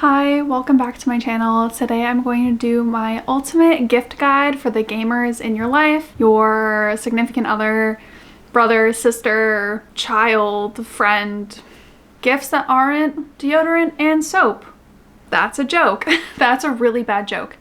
Hi, welcome back to my channel. Today I'm going to do my ultimate gift guide for the gamers in your life, your significant other, brother, sister, child, friend, gifts that aren't deodorant and soap. That's a joke. That's a really bad joke.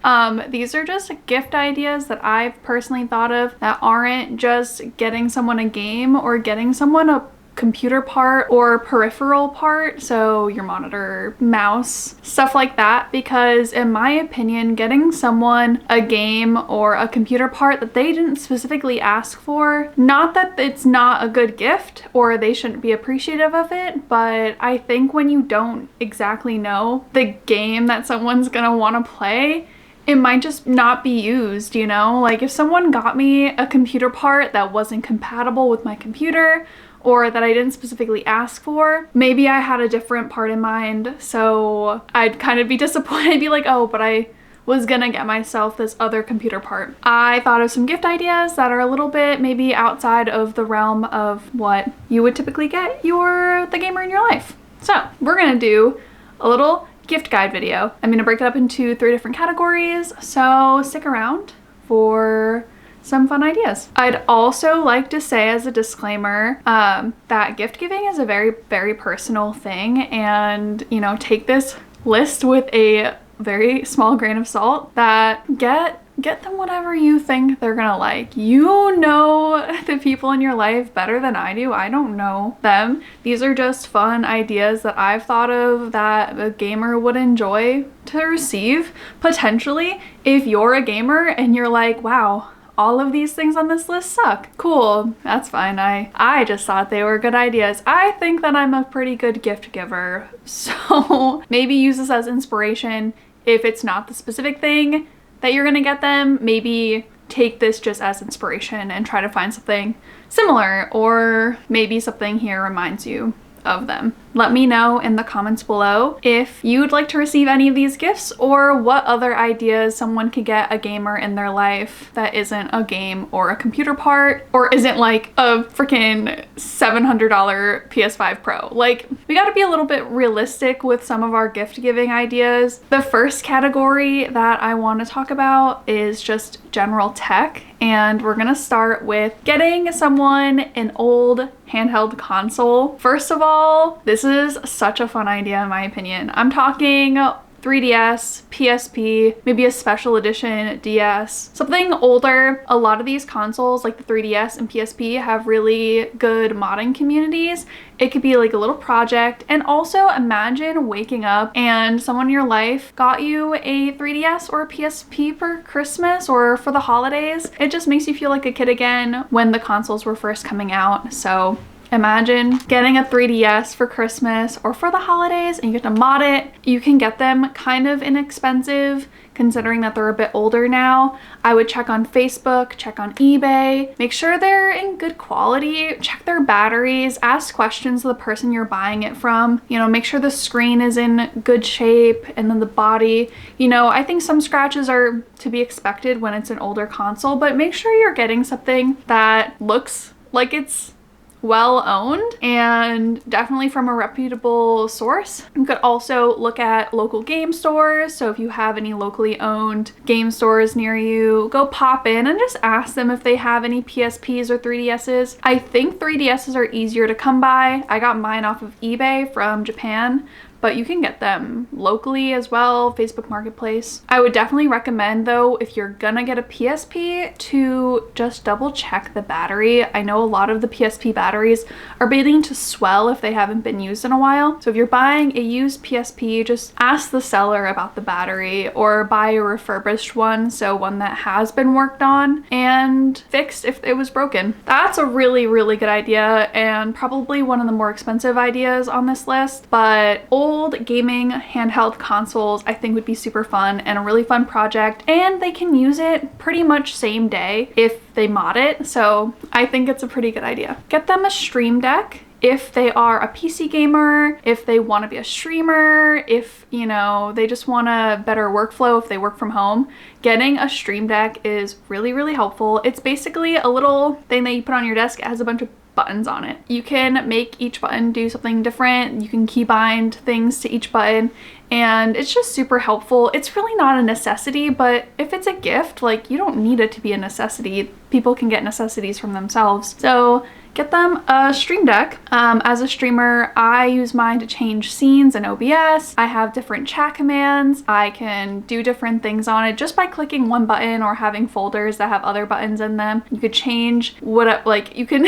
These are just gift ideas that I've personally thought of that aren't just getting someone a game or getting someone a computer part or peripheral part, so your monitor, mouse, stuff like that, because in my opinion, getting someone a game or a computer part that they didn't specifically ask for, not that it's not a good gift or they shouldn't be appreciative of it, but I think when you don't exactly know the game that someone's gonna want to play, it might just not be used, you know? Like if someone got me a computer part that wasn't compatible with my computer or that I didn't specifically ask for, maybe I had a different part in mind, so I'd kind of be disappointed. I'd be like, oh, but I was gonna get myself this other computer part. I thought of some gift ideas that are a little bit maybe outside of the realm of what you would typically get the gamer in your life. So we're gonna do a little gift guide video. I'm gonna break it up into 3 different categories, so stick around for some fun ideas. I'd also like to say as a disclaimer that gift giving is a very, very personal thing, and you know, take this list with a very small grain of salt. That get them whatever you think they're gonna like. You know the people in your life better than I do. I don't know them. These are just fun ideas that I've thought of that a gamer would enjoy to receive, potentially. If you're a gamer and you're like, wow, all of these things on this list suck. Cool, that's fine. I just thought they were good ideas. I think that I'm a pretty good gift giver, so maybe use this as inspiration. If it's not the specific thing that you're gonna get them, maybe take this just as inspiration and try to find something similar, or maybe something here reminds you of them. Let me know in the comments below if you'd like to receive any of these gifts, or what other ideas someone could get a gamer in their life that isn't a game or a computer part, or isn't like a freaking $700 PS5 Pro. Like, we gotta be a little bit realistic with some of our gift giving ideas. The first category that I want to talk about is just general tech, and we're gonna start with getting someone an old handheld console. First of all, this is such a fun idea in my opinion. I'm talking 3DS, PSP, maybe a special edition DS, something older. A lot of these consoles like the 3DS and PSP have really good modding communities. It could be like a little project. And also imagine waking up and someone in your life got you a 3DS or a PSP for Christmas or for the holidays. It just makes you feel like a kid again when the consoles were first coming out. So imagine getting a 3DS for Christmas or for the holidays and you get to mod it. You can get them kind of inexpensive considering that they're a bit older now. I would check on Facebook, check on eBay, make sure they're in good quality, check their batteries, ask questions to the person you're buying it from. You know, make sure the screen is in good shape, and then the body. You know, I think some scratches are to be expected when it's an older console, but make sure you're getting something that looks like it's well owned and definitely from a reputable source. You could also look at local game stores. So if you have any locally owned game stores near you, go pop in and just ask them if they have any PSPs or 3DSs. I think 3DSs are easier to come by. I got mine off of eBay from Japan, but you can get them locally as well, Facebook Marketplace. I would definitely recommend though, if you're gonna get a PSP, to just double check the battery. I know a lot of the PSP batteries are beginning to swell if they haven't been used in a while. So if you're buying a used PSP, just ask the seller about the battery, or buy a refurbished one, so one that has been worked on and fixed if it was broken. That's a really, really good idea, and probably one of the more expensive ideas on this list, but old gaming handheld consoles I think would be super fun and a really fun project, and they can use it pretty much same day if they mod it, so I think it's a pretty good idea. Get them a Stream Deck if they are a PC gamer, if they want to be a streamer, if, you know, they just want a better workflow if they work from home. Getting a Stream Deck is really, really helpful. It's basically a little thing that you put on your desk. It has a bunch of buttons on it. You can make each button do something different. You can keybind things to each button, and it's just super helpful. It's really not a necessity, but if it's a gift, like, you don't need it to be a necessity. People can get necessities from themselves. So get them a Stream Deck. As a streamer, I use mine to change scenes in OBS. I have different chat commands. I can do different things on it just by clicking one button or having folders that have other buttons in them. You could change you can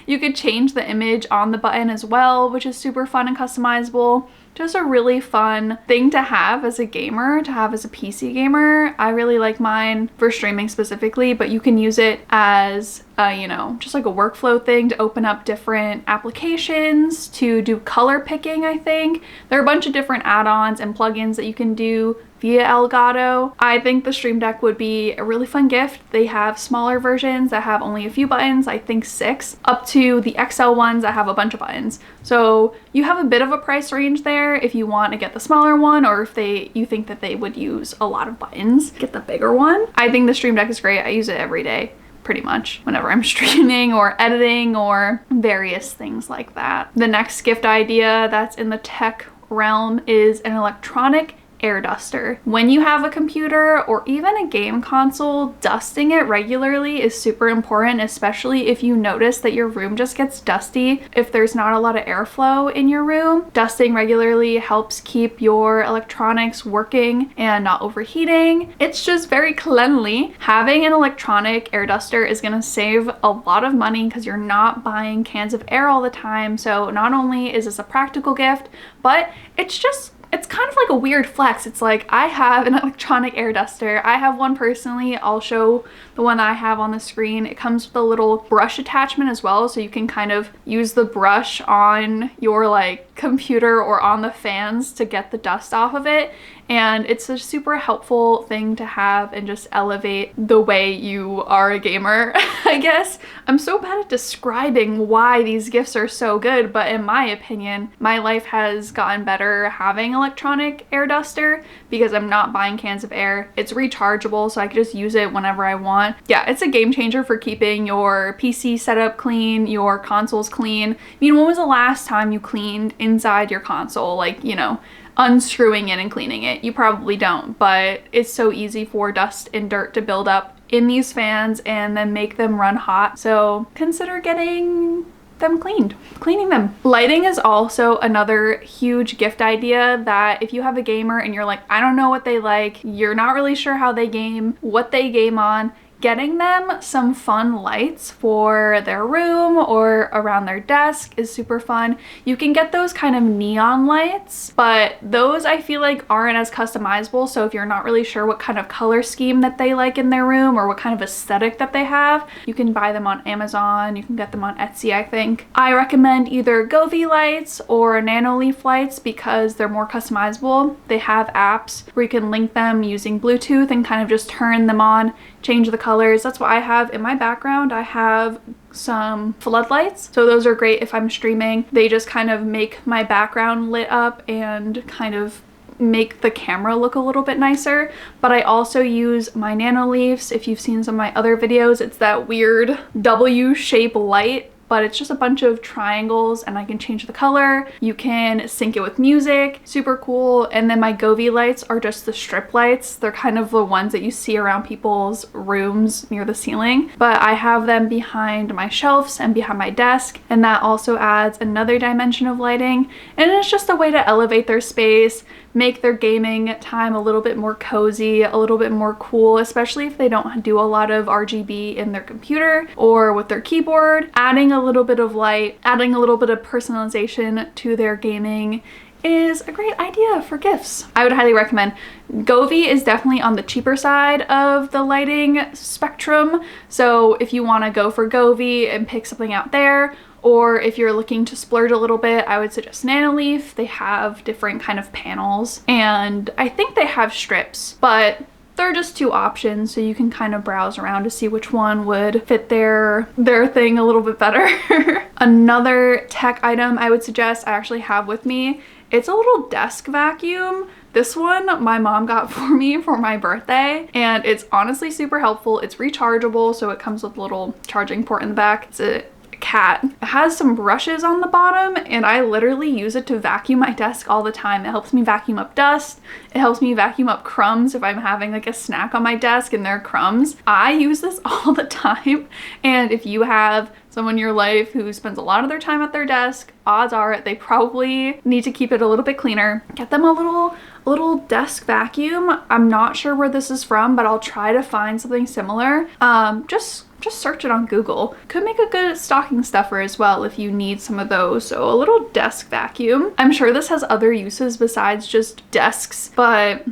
you could change the image on the button as well, which is super fun and customizable. Just a really fun thing to have as a gamer, to have as a PC gamer. I really like mine for streaming specifically, but you can use it as you know, just like a workflow thing to open up different applications, to do color picking, I think. There are a bunch of different add-ons and plugins that you can do via Elgato. I think the Stream Deck would be a really fun gift. They have smaller versions that have only a few buttons, I think 6, up to the XL ones that have a bunch of buttons. So you have a bit of a price range there if you want to get the smaller one, or if you think that they would use a lot of buttons, get the bigger one. I think the Stream Deck is great. I use it every day, pretty much, whenever I'm streaming or editing or various things like that. The next gift idea that's in the tech realm is an electronic air duster. When you have a computer or even a game console, dusting it regularly is super important, especially if you notice that your room just gets dusty. If there's not a lot of airflow in your room, dusting regularly helps keep your electronics working and not overheating. It's just very cleanly. Having an electronic air duster is going to save a lot of money because you're not buying cans of air all the time. So not only is this a practical gift, but it's kind of like a weird flex. It's like, I have an electronic air duster. I have one personally. I'll show the one I have on the screen. It comes with a little brush attachment as well, so you can kind of use the brush on your like computer or on the fans to get the dust off of it. And it's a super helpful thing to have and just elevate the way you are a gamer, I guess. I'm so bad at describing why these gifts are so good, but in my opinion, my life has gotten better having electronic air duster because I'm not buying cans of air. It's rechargeable, so I can just use it whenever I want. Yeah, it's a game changer for keeping your PC setup clean, your consoles clean. I mean, when was the last time you cleaned inside your console? Like, you know, unscrewing it and cleaning it. You probably don't, but it's so easy for dust and dirt to build up in these fans and then make them run hot. So consider getting them cleaning them. Lighting is also another huge gift idea that if you have a gamer and you're like, I don't know what they like, you're not really sure how they game, what they game on, getting them some fun lights for their room or around their desk is super fun. You can get those kind of neon lights, but those I feel like aren't as customizable. So if you're not really sure what kind of color scheme that they like in their room or what kind of aesthetic that they have, you can buy them on Amazon. You can get them on Etsy, I think. I recommend either Govee lights or Nanoleaf lights because they're more customizable. They have apps where you can link them using Bluetooth and kind of just turn them on, change the colors. That's what I have in my background. I have some floodlights, so those are great if I'm streaming. They just kind of make my background lit up and kind of make the camera look a little bit nicer. But I also use my Nanoleafs. If you've seen some of my other videos, it's that weird W-shaped light, but it's just a bunch of triangles and I can change the color. You can sync it with music, super cool. And then my Govee lights are just the strip lights. They're kind of the ones that you see around people's rooms near the ceiling, but I have them behind my shelves and behind my desk, and that also adds another dimension of lighting. And it's just a way to elevate their space, make their gaming time a little bit more cozy, a little bit more cool, especially if they don't do a lot of RGB in their computer or with their keyboard. Adding a little bit of light, adding a little bit of personalization to their gaming is a great idea for gifts. I would highly recommend. Govee is definitely on the cheaper side of the lighting spectrum, so if you want to go for Govee and pick something out there, or if you're looking to splurge a little bit, I would suggest Nanoleaf. They have different kind of panels, and I think they have strips, but they're just two options, so you can kind of browse around to see which one would fit their thing a little bit better. Another tech item I would suggest I actually have with me, it's a little desk vacuum. This one my mom got for me for my birthday, and it's honestly super helpful. It's rechargeable, so it comes with a little charging port in the back. It's a cat. It has some brushes on the bottom and I literally use it to vacuum my desk all the time. It helps me vacuum up dust. It helps me vacuum up crumbs if I'm having like a snack on my desk and there are crumbs. I use this all the time, and if you have someone in your life who spends a lot of their time at their desk, odds are they probably need to keep it a little bit cleaner. Get them a little desk vacuum. I'm not sure where this is from, but I'll try to find something similar. Just search it on Google. Could make a good stocking stuffer as well if you need some of those. So a little desk vacuum. I'm sure this has other uses besides just desks, but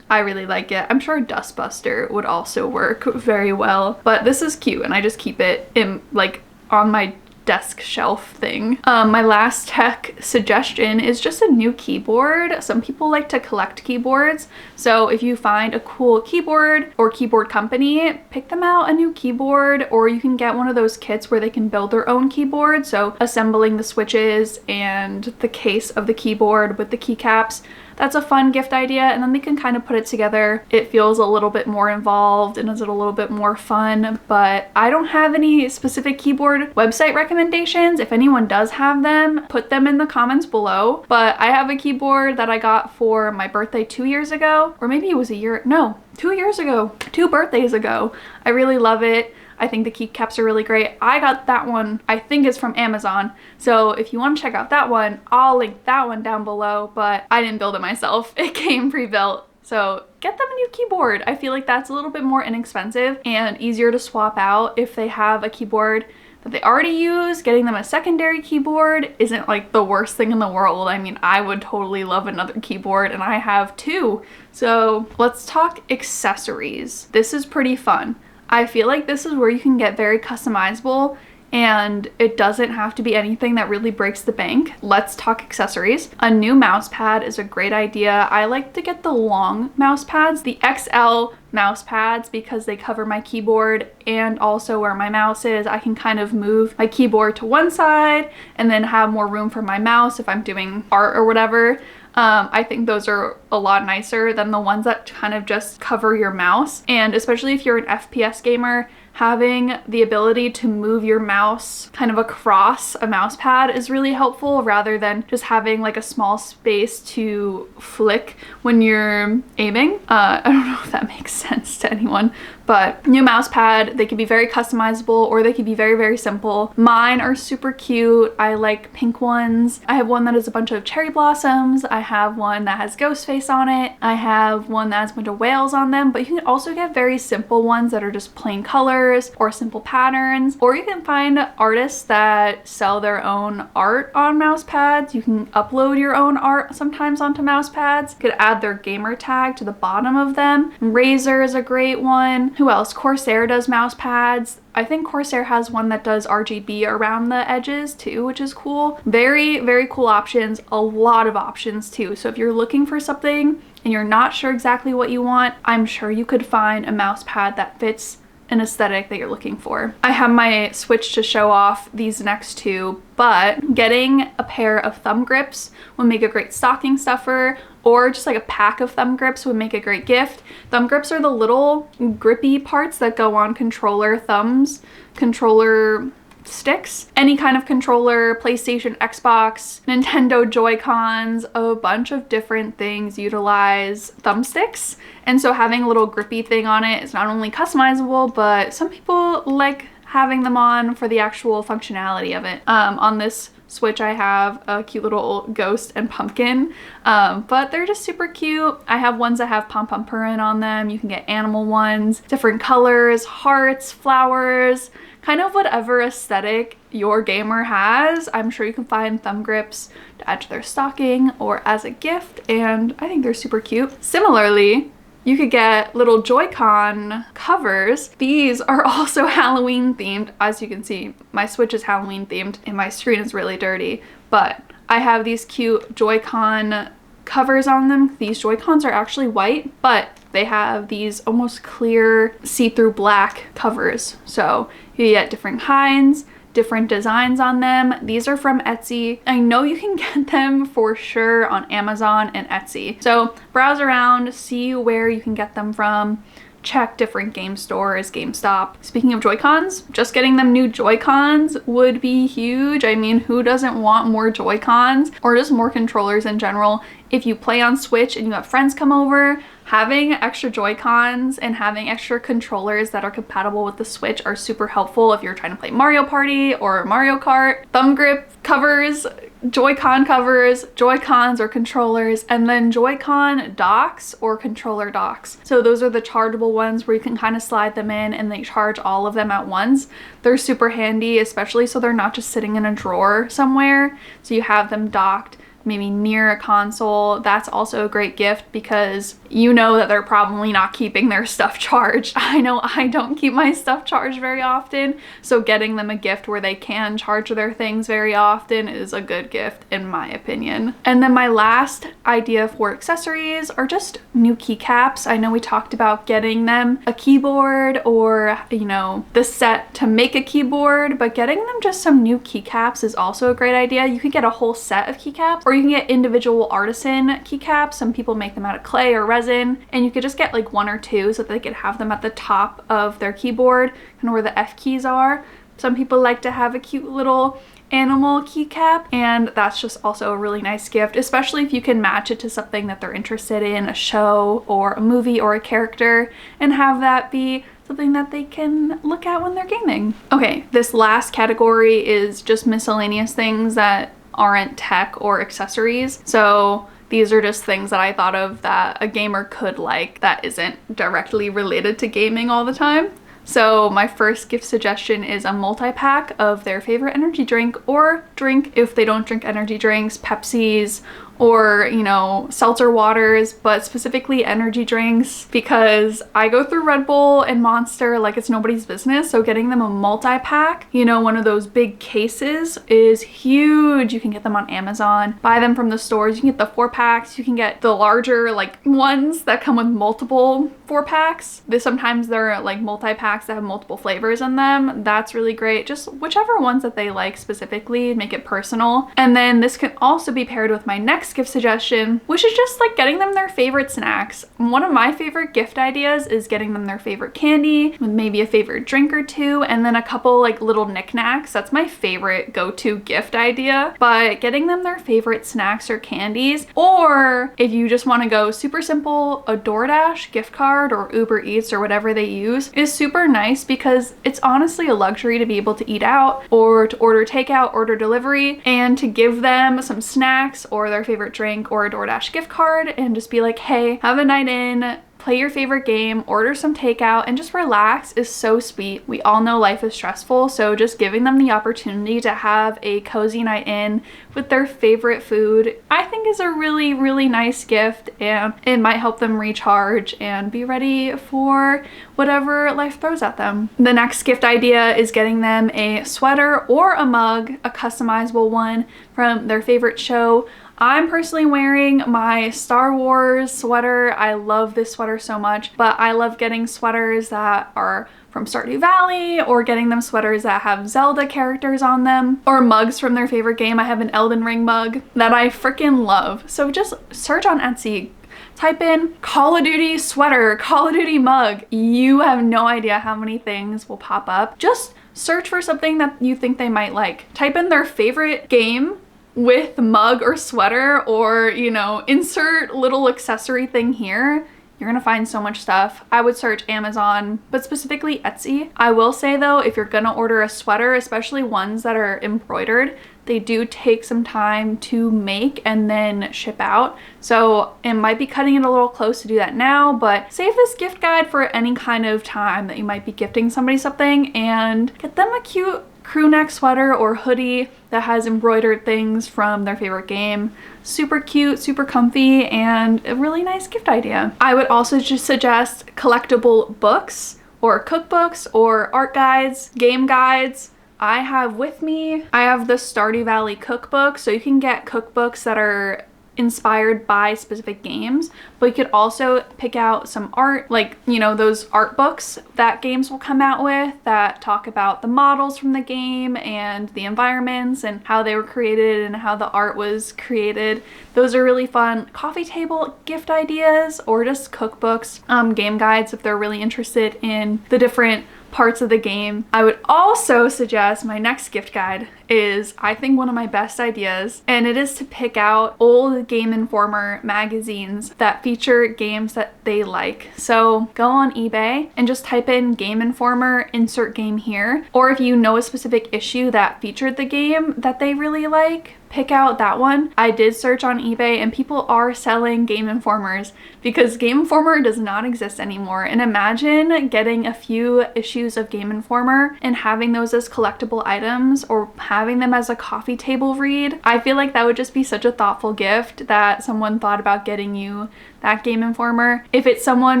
I really like it. I'm sure a dustbuster would also work very well, but this is cute and I just keep it in like on my desk shelf thing. My last tech suggestion is just a new keyboard. Some people like to collect keyboards. So if you find a cool keyboard or keyboard company, pick them out a new keyboard, or you can get one of those kits where they can build their own keyboard. So assembling the switches and the case of the keyboard with the keycaps. That's a fun gift idea, and then they can kind of put it together. It feels a little bit more involved and is a little bit more fun, but I don't have any specific keyboard website recommendations. If anyone does have them, put them in the comments below. But I have a keyboard that I got for my birthday 2 years ago, or maybe it was 2 years ago, 2 birthdays ago. I really love it. I think the keycaps are really great. I got that one, I think it's from Amazon. So if you want to check out that one, I'll link that one down below, but I didn't build it myself. It came pre-built. So get them a new keyboard. I feel like that's a little bit more inexpensive and easier to swap out if they have a keyboard that they already use. Getting them a secondary keyboard isn't like the worst thing in the world. I mean, I would totally love another keyboard and I have 2. So let's talk accessories. This is pretty fun. I feel like this is where you can get very customizable and it doesn't have to be anything that really breaks the bank. Let's talk accessories. A new mouse pad is a great idea. I like to get the long mouse pads, the XL mouse pads, because they cover my keyboard and also where my mouse is. I can kind of move my keyboard to one side and then have more room for my mouse if I'm doing art or whatever. I think those are a lot nicer than the ones that kind of just cover your mouse. And especially if you're an FPS gamer, having the ability to move your mouse kind of across a mouse pad is really helpful rather than just having like a small space to flick when you're aiming. I don't know if that makes sense to anyone, but new mouse pad, they can be very customizable or they can be very, very simple. Mine are super cute. I like pink ones. I have one that has a bunch of cherry blossoms. I have one that has ghost face on it. I have one that has a bunch of whales on them, but you can also get very simple ones that are just plain colors or simple patterns, or you can find artists that sell their own art on mouse pads. You can upload your own art sometimes onto mouse pads. You could add their gamer tag to the bottom of them. Razer is a great one. Who else? Corsair does mouse pads. I think Corsair has one that does RGB around the edges too, which is cool. Very, very cool options. A lot of options too. So if you're looking for something and you're not sure exactly what you want, I'm sure you could find a mouse pad that fits an aesthetic that you're looking for. I have my Switch to show off these next 2, but getting a pair of thumb grips would make a great stocking stuffer, or just like a pack of thumb grips would make a great gift. Thumb grips are the little grippy parts that go on controller thumbs, controller sticks, any kind of controller, PlayStation, Xbox, Nintendo Joy-Cons, a bunch of different things utilize thumbsticks. And so having a little grippy thing on it is not only customizable, but some people like having them on for the actual functionality of it. On this Switch I have a cute little ghost and pumpkin, but they're just super cute. I have ones that have Pom Pom Purin on them. You can get animal ones, different colors, hearts, flowers, kind of whatever aesthetic your gamer has. I'm sure you can find thumb grips to add to their stocking or as a gift, and I think they're super cute. Similarly, you could get little Joy-Con covers. These are also Halloween themed. As you can see, my Switch is Halloween themed and my screen is really dirty, but I have these cute Joy-Con covers on them. These Joy-Cons are actually white, but they have these almost clear see-through black covers. So you get different kinds, different designs on them. These are from Etsy. I know you can get them for sure on Amazon and Etsy. So browse around, see where you can get them from. check different game stores, GameStop. Speaking of Joy-Cons, just getting them new Joy-Cons would be huge. I mean, who doesn't want more Joy-Cons or just more controllers in general? If you play on Switch and you have friends come over, having extra Joy-Cons and having extra controllers that are compatible with the Switch are super helpful if you're trying to play Mario Party or Mario Kart. Thumb grip covers, Joy-Con covers, Joy-Cons or controllers, and then Joy-Con docks or controller docks. So those are the chargeable ones where you can kind of slide them in and they charge all of them at once. They're super handy, especially so they're not just sitting in a drawer somewhere. So you have them docked maybe near a console. That's also a great gift because you know that they're probably not keeping their stuff charged. I know I don't keep my stuff charged very often, so getting them a gift where they can charge their things very often is a good gift in my opinion. And then my last idea for accessories are just new keycaps. I know we talked about getting them a keyboard or, you know, the set to make a keyboard, but getting them just some new keycaps is also a great idea. You can get a whole set of keycaps, or you can get individual artisan keycaps. Some people make them out of clay or resin, and you could just get like 1 or 2 so that they could have them at the top of their keyboard, kind of where the F keys are. Some people like to have a cute little animal keycap, and that's just also a really nice gift, especially if you can match it to something that they're interested in, a show or a movie or a character, and have that be something that they can look at when they're gaming. Okay, this last category is just miscellaneous things that aren't tech or accessories. So these are just things that I thought of that a gamer could like that isn't directly related to gaming all the time. So my first gift suggestion is a multi-pack of their favorite energy drink or drink if they don't drink energy drinks, Pepsis, or, you know, seltzer waters, but specifically energy drinks because I go through Red Bull and Monster like it's nobody's business. So getting them a multi-pack, you know, one of those big cases is huge. You can get them on Amazon, buy them from the stores. You can get the 4-packs. You can get the larger like ones that come with multiple 4-packs. Sometimes they're like multi-packs that have multiple flavors in them. That's really great. Just whichever ones that they like specifically, make it personal. And then this can also be paired with my next gift suggestion, which is just like getting them their favorite snacks. One of my favorite gift ideas is getting them their favorite candy with maybe a favorite drink or 2, and then a couple like little knickknacks. That's my favorite go-to gift idea. But getting them their favorite snacks or candies, or if you just want to go super simple, a DoorDash gift card or Uber Eats or whatever they use is super nice because it's honestly a luxury to be able to eat out or to order takeout, order delivery, and to give them some snacks or their favorite drink or a DoorDash gift card and just be like, hey, have a night in, play your favorite game, order some takeout, and just relax is so sweet. We all know life is stressful, so just giving them the opportunity to have a cozy night in with their favorite food, I think is a really, really nice gift, and it might help them recharge and be ready for whatever life throws at them. The next gift idea is getting them a sweater or a mug, a customizable one from their favorite show. I'm personally wearing my Star Wars sweater. I love this sweater so much, but I love getting sweaters that are from Stardew Valley or getting them sweaters that have Zelda characters on them or mugs from their favorite game. I have an Elden Ring mug that I freaking love. So just search on Etsy, type in Call of Duty sweater, Call of Duty mug. You have no idea how many things will pop up. Just search for something that you think they might like. Type in their favorite game with mug or sweater, or, you know, insert little accessory thing here. You're gonna find so much stuff. I would search Amazon, but specifically Etsy. I will say though, if you're gonna order a sweater, especially ones that are embroidered, they do take some time to make and then ship out. So it might be cutting it a little close to do that now, but save this gift guide for any kind of time that you might be gifting somebody something and get them a cute crew neck sweater or hoodie that has embroidered things from their favorite game. Super cute, super comfy, and a really nice gift idea. I would also just suggest collectible books or cookbooks or art guides, game guides. I have with me, I have the Stardew Valley cookbook, so you can get cookbooks that are inspired by specific games, but you could also pick out some art, like, you know, those art books that games will come out with that talk about the models from the game and the environments and how they were created and how the art was created. Those are really fun coffee table gift ideas, or just cookbooks, game guides if they're really interested in the different parts of the game. I would also suggest my next gift guide is, I think, one of my best ideas, and it is to pick out old Game Informer magazines that feature games that they like. So go on eBay and just type in Game Informer, insert game here, or if you know a specific issue that featured the game that they really like, pick out that one. I did search on eBay and people are selling Game Informers because Game Informer does not exist anymore. And imagine getting a few issues of Game Informer and having those as collectible items or having them as a coffee table read. I feel like that would just be such a thoughtful gift that someone thought about getting you that Game Informer. If it's someone,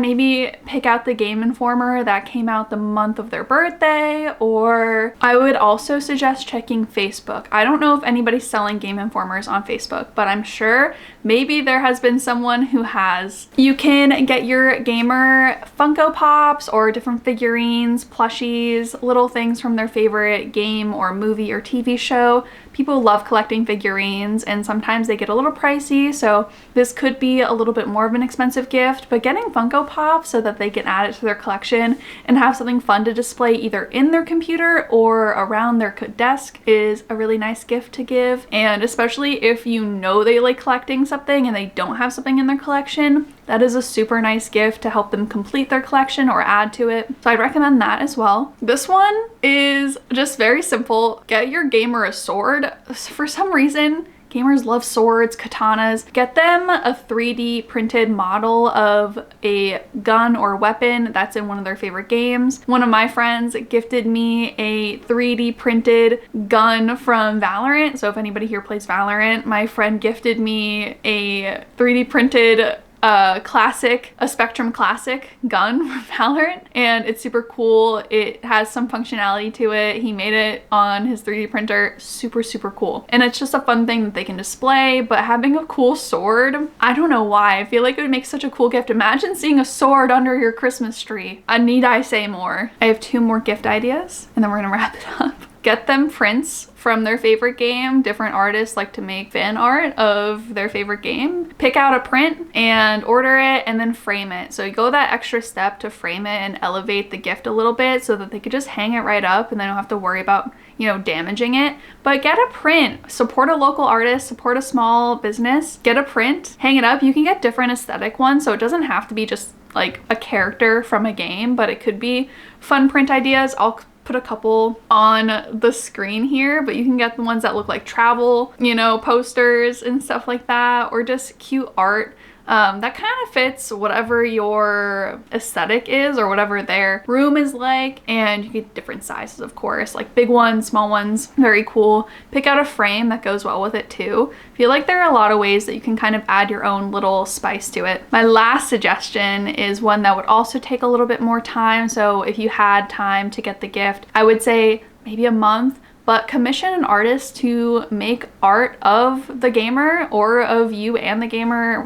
maybe pick out the Game Informer that came out the month of their birthday, or I would also suggest checking Facebook. I don't know if anybody's selling Game Informers on Facebook, but I'm sure maybe there has been someone who has. You can get your gamer Funko Pops or different figurines, plushies, little things from their favorite game or movie or TV show. People love collecting figurines and sometimes they get a little pricey, so this could be a little bit more of an expensive gift, but getting Funko Pops so that they can add it to their collection and have something fun to display either in their computer or around their desk is a really nice gift to give. And especially if you know they like collecting something and they don't have something in their collection, that is a super nice gift to help them complete their collection or add to it. So I'd recommend that as well. This one is just very simple. Get your gamer a sword. For some reason, gamers love swords, katanas. Get them a 3D printed model of a gun or weapon that's in one of their favorite games. One of my friends gifted me a 3D printed gun from Valorant. So if anybody here plays Valorant, my friend gifted me a 3D printed a Spectrum Classic gun from Valorant, and it's super cool. It has some functionality to it. He made it on his 3D printer. Super, super cool. And it's just a fun thing that they can display, but having a cool sword, I don't know why. I feel like it would make such a cool gift. Imagine seeing a sword under your Christmas tree. Need I say more? I have 2 more gift ideas, and then we're gonna wrap it up. Get them prints from their favorite game. Different artists like to make fan art of their favorite game. Pick out a print and order it and then frame it. So you go that extra step to frame it and elevate the gift a little bit so that they could just hang it right up and they don't have to worry about, you know, damaging it. But get a print. Support a local artist, support a small business. Get a print, hang it up. You can get different aesthetic ones, so it doesn't have to be just like a character from a game, but it could be fun print ideas. I'll put a couple on the screen here, but you can get the ones that look like travel, you know, posters and stuff like that, or just cute art that kind of fits whatever your aesthetic is or whatever their room is like. And you get different sizes, of course, like big ones, small ones, very cool. Pick out a frame that goes well with it too. I feel like there are a lot of ways that you can kind of add your own little spice to it. My last suggestion is one that would also take a little bit more time. So if you had time to get the gift, I would say maybe a month, but commission an artist to make art of the gamer or of you and the gamer,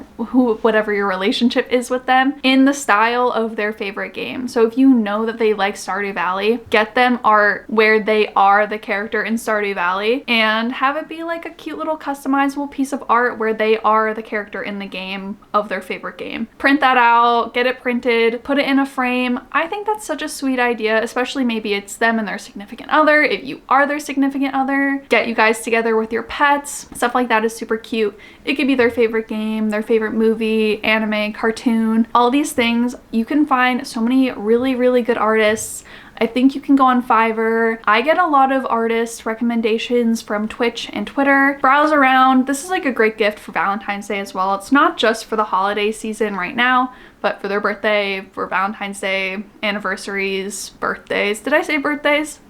whatever your relationship is with them, in the style of their favorite game. So if you know that they like Stardew Valley, get them art where they are the character in Stardew Valley and have it be like a cute little customizable piece of art where they are the character in the game of their favorite game. Print that out, get it printed, put it in a frame. I think that's such a sweet idea, especially maybe it's them and their significant other. If you are their significant other, get you guys together with your pets. Stuff like that is super cute. It could be their favorite game, their favorite movie, anime, cartoon, all these things. You can find so many really, really good artists. I think you can go on Fiverr. I get a lot of artist recommendations from Twitch and Twitter. Browse around. This is like a great gift for Valentine's Day as well. It's not just for the holiday season right now, but for their birthday, for Valentine's Day, anniversaries, birthdays. Did I say birthdays?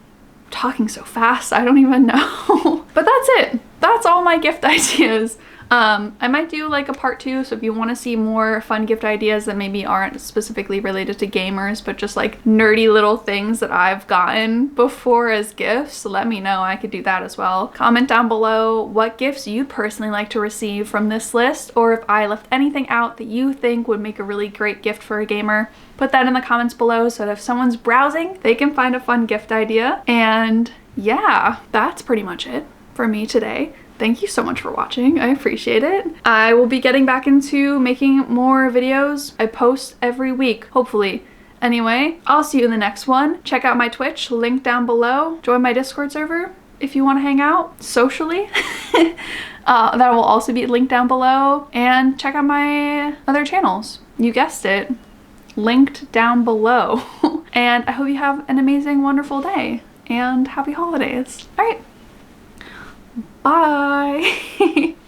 Talking so fast, I don't even know. But that's it. That's all my gift ideas. I might do like a part 2, so if you want to see more fun gift ideas that maybe aren't specifically related to gamers, but just like nerdy little things that I've gotten before as gifts, let me know. I could do that as well. Comment down below what gifts you'd personally like to receive from this list, or if I left anything out that you think would make a really great gift for a gamer. Put that in the comments below so that if someone's browsing, they can find a fun gift idea. And yeah, that's pretty much it for me today. Thank you so much for watching. I appreciate it. I will be getting back into making more videos. I post every week, hopefully. Anyway, I'll see you in the next one. Check out my Twitch, link down below. Join my Discord server if you want to hang out socially. That will also be linked down below. And check out my other channels. You guessed it. Linked down below. And I hope you have an amazing, wonderful day. And happy holidays. All right. Bye.